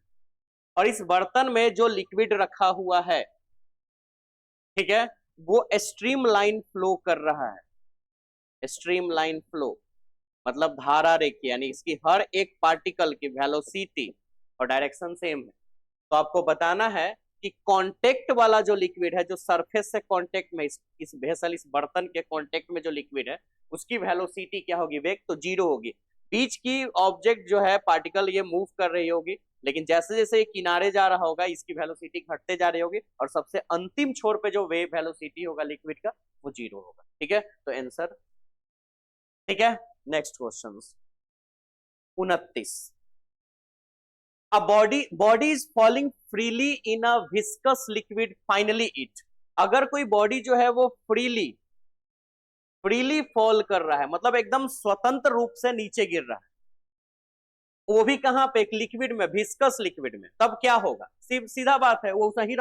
Speaker 1: और इस बर्तन में जो लिक्विड रखा हुआ है, ठीक है, वो स्ट्रीम लाइन फ्लो कर रहा है। स्ट्रीम लाइन फ्लो मतलब धारा रेखी, यानी इसकी हर एक पार्टिकल की वेलोसिटी और डायरेक्शन सेम है। तो आपको बताना है कि कांटेक्ट वाला जो लिक्विड है, जो सरफेस से कांटेक्ट में इस वेसल, इस बर्तन के कांटेक्ट में जो लिक्विड है, उसकी वेलोसिटी क्या होगी, वेग तो जीरो होगी। बीच की ऑब्जेक्ट जो है पार्टिकल ये मूव कर रही होगी, लेकिन जैसे जैसे ये किनारे जा रहा होगा इसकी वेलोसिटी घटते जा रही होगी, और सबसे अंतिम छोर पे जो वेव वेलोसिटी होगा लिक्विड का वो जीरो होगा। ठीक है, तो आंसर। ठीक है, next question 29, a body is falling freely in a viscous liquid, finally it। अगर कोई बॉडी जो है वो फ्रीली फॉल कर रहा है, मतलब एकदम स्वतंत्र रूप से नीचे गिर रहा है, वो भी कहां पे, एक लिक्विड में, विस्कस लिक्विड में, तब क्या होगा, सीधा बात है, वो सही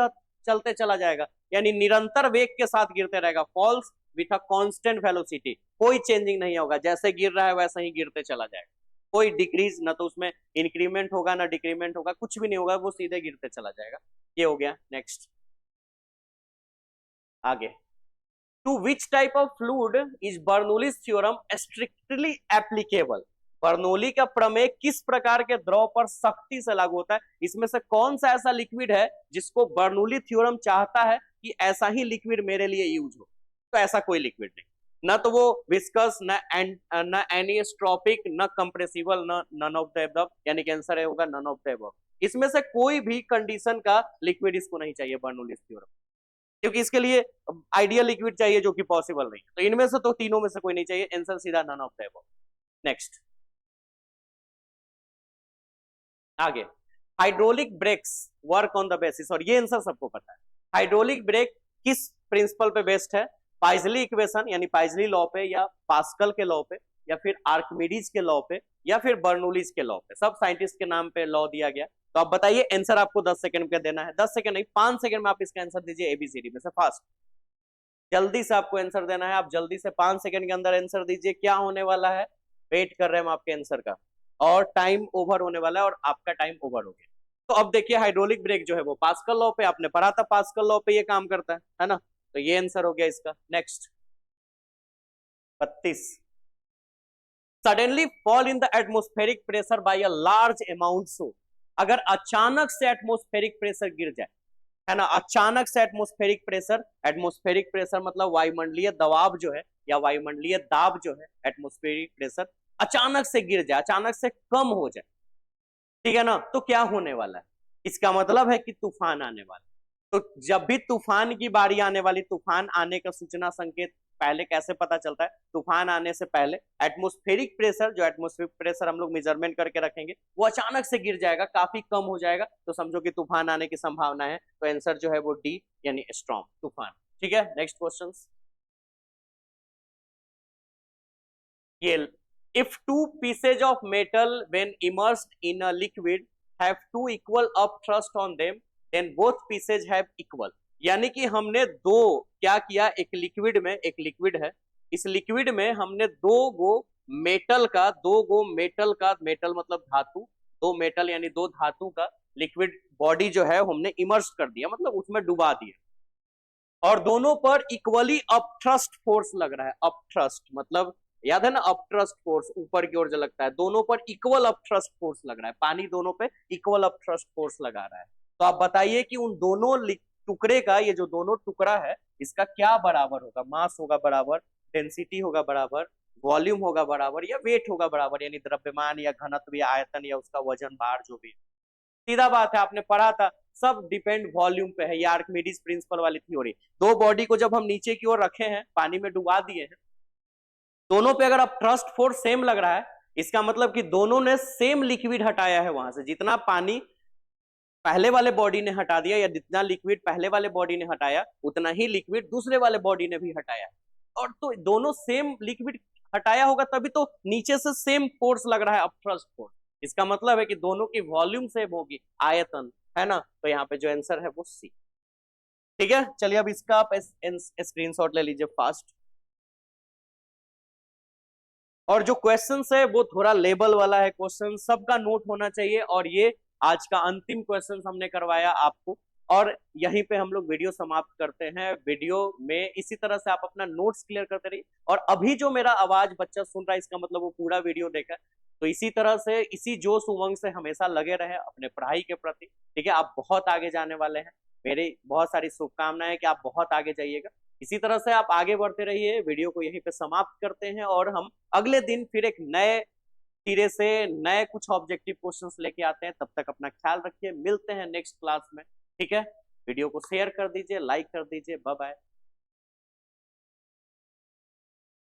Speaker 1: चलते चला जाएगा, यानी निरंतर वेग के साथ गिरते रहेगा। Falls with a constant velocity, कोई चेंजिंग नहीं होगा, जैसे गिर रहा है वैसा ही गिरते चला जाएगा, कोई डिक्रीज ना तो उसमें इंक्रीमेंट होगा ना डिक्रीमेंट होगा, कुछ भी नहीं होगा, वो सीधे गिरते चला जाएगा। ये हो गया। नेक्स्ट, आगे, to which type of fluid is Bernoulli's theorem strictly applicable. Bernoulli का प्रमेय किस प्रकार के द्रव पर सख्ती से लागू होता है, इसमें से कौन सा ऐसा लिक्विड है जिसको बर्नौली थ्योरम चाहता है कि ऐसा ही लिक्विड मेरे लिए यूज हो। तो ऐसा कोई लिक्विड नहीं, ना तो वो विस्कस, न एनिस्ट्रोपिक, न कंप्रेसिबल, न नन ऑफ द अबव, यानी कि आंसर होगा नन ऑफ द अबव। इसमें से कोई भी कंडीशन का लिक्विड इसको नहीं चाहिए बर्नौलीज थ्योरम, क्योंकि इसके लिए आइडियल लिक्विड चाहिए जो कि पॉसिबल नहीं। तो इनमें से तो तीनों में से कोई नहीं चाहिए, आंसर सीधा none of the above. Next, आगे, hydraulic brakes work on the basis, और ये आंसर सबको पता है, हाइड्रोलिक ब्रेक किस प्रिंसिपल पे बेस्ड है, पाइजली इक्वेशन यानी पाइजली लॉ पे, या पास्कल के लॉ पे, या फिर आर्किमिडीज के लॉ पे, या फिर बर्नौलीज के लॉ पे। सब साइंटिस्ट के नाम पे लॉ दिया गया। तो आप बताइए, आंसर आपको 10 सेकंड का देना है, 10 सेकंड नहीं 5 सेकंड में आप इसका आंसर दीजिए, एबीसीडी में से फास्ट, जल्दी से आपको आंसर देना है, आप जल्दी से 5 सेकंड के अंदर आंसर दीजिए। क्या होने वाला है, वेट कर रहे हैं हम आपके आंसर का, और टाइम ओवर होने वाला है, और आपका टाइम ओवर हो गया। तो अब देखिए, हाइड्रोलिक ब्रेक जो है वो पास्कल लॉ पे, आपने पढ़ा था, पास्कल लॉ पे ये काम करता है ना, तो ये आंसर हो गया इसका। Next, 32, suddenly fall in the atmospheric pressure by a large amount. So अगर अचानक से एटमोस्फेरिक प्रेशर गिर जाए, है ना, अचानक से एटमोस्फेरिक प्रेशर मतलब वायुमंडलीय दबाव जो है, या वायुमंडलीय दाब जो है, एटमोस्फेरिक प्रेशर अचानक से गिर जाए, अचानक से कम हो जाए, ठीक है ना, तो क्या होने वाला है, इसका मतलब है कि तूफान आने वाला। तो जब भी तूफान की बारी आने वाली, तूफान आने का सूचना संकेत पहले कैसे पता चलता है, तूफान आने से पहले एटमोस्फेरिक प्रेशर, जो एटमोस्फेरिक प्रेशर हम लोग मेजरमेंट करके रखेंगे, वो अचानक से गिर जाएगा, काफी कम हो जाएगा, तो समझो कि तूफान आने की संभावना है। तो आंसर जो है वो डी, यानी स्टॉर्म, तूफान। ठीक है, नेक्स्ट क्वेश्चन, ये, if two pieces of metal when immersed in a liquid have two equal upthrust on them, then both pieces have equal। यानी कि हमने दो, क्या किया, एक लिक्विड में, एक लिक्विड है, इस लिक्विड में हमने दो गो मेटल मतलब धातु, दो मेटल यानी दो धातु का लिक्विड बॉडी जो है हमने इमर्स कर दिया, मतलब उसमें डुबा दिया, और दोनों पर इक्वली अपथ्रस्ट फोर्स लग रहा है। अपथ्रस्ट मतलब याद है ना, अपथ्रस्ट फोर्स ऊपर की ओर जो लगता है, दोनों पर इक्वल अपथ्रस्ट फोर्स लग रहा है, पानी दोनों पे इक्वल अपथ्रस्ट फोर्स लगा रहा है। तो आप बताइए कि उन दोनों टुकड़े का, ये जो दोनों टुकड़ा है इसका क्या बराबर होगा, मास होगा बराबर, डेंसिटी होगा बराबर, वॉल्यूम होगा बराबर, या वेट होगा बराबर, यानी द्रव्यमान या घनत्व या आयतन या उसका वजन भार जो भी है। सीधा बात है, आपने पढ़ा था, सब डिपेंड वॉल्यूम पे है, ये आर्किमिडीज प्रिंसिपल वाली थ्योरी। दो बॉडी को जब हम नीचे की ओर रखे हैं, पानी में डुबा दिए हैं, दोनों पे अगर आप ट्रस्ट फोर्स सेम लग रहा है, इसका मतलब कि दोनों ने सेम लिक्विड हटाया है वहां से, जितना पानी पहले वाले बॉडी ने हटा दिया या जितना लिक्विड पहले वाले बॉडी ने हटाया उतना ही लिक्विड दूसरे वाले बॉडी ने भी हटाया। और तो दोनों सेम लिक्विड हटाया होगा तभी तो नीचे से सेम फोर्स लग रहा है, अपथ्रस्ट फोर्स। इसका मतलब है कि दोनों की वॉल्यूम सेम होगी, आयतन, है ना। तो यहाँ पे जो आंसर है वो सी। ठीक है, चलिए अब इसका आप स्क्रीनशॉट ले लीजिए फास्ट। और जो क्वेश्चन है वो थोड़ा लेवल वाला है, क्वेश्चन सबका नोट होना चाहिए। और ये आज का अंतिम क्वेश्चन हमने करवाया आपको, और यहीं पे हम लोग वीडियो समाप्त करते हैं। वीडियो में इसी तरह से आप अपना नोट्स क्लियर करते रहिए, और अभी जो मेरा आवाज बच्चा सुन रहा है इसका मतलब वो पूरा वीडियो देखा। तो इसी तरह से इसी जोश उमंग से हमेशा लगे रहे अपने पढ़ाई के प्रति। ठीक है, आप बहुत आगे जाने वाले हैं, मेरी बहुत सारी शुभकामनाएं कि आप बहुत आगे जाइएगा। इसी तरह से आप आगे बढ़ते रहिए। वीडियो को यहीं पे समाप्त करते हैं, और हम अगले दिन फिर एक नए सिरे से नए कुछ ऑब्जेक्टिव क्वेश्चंस लेके आते हैं। तब तक अपना ख्याल रखिए, मिलते हैं नेक्स्ट क्लास में। ठीक है, वीडियो को शेयर कर दीजिए, लाइक कर दीजिए। Bye bye.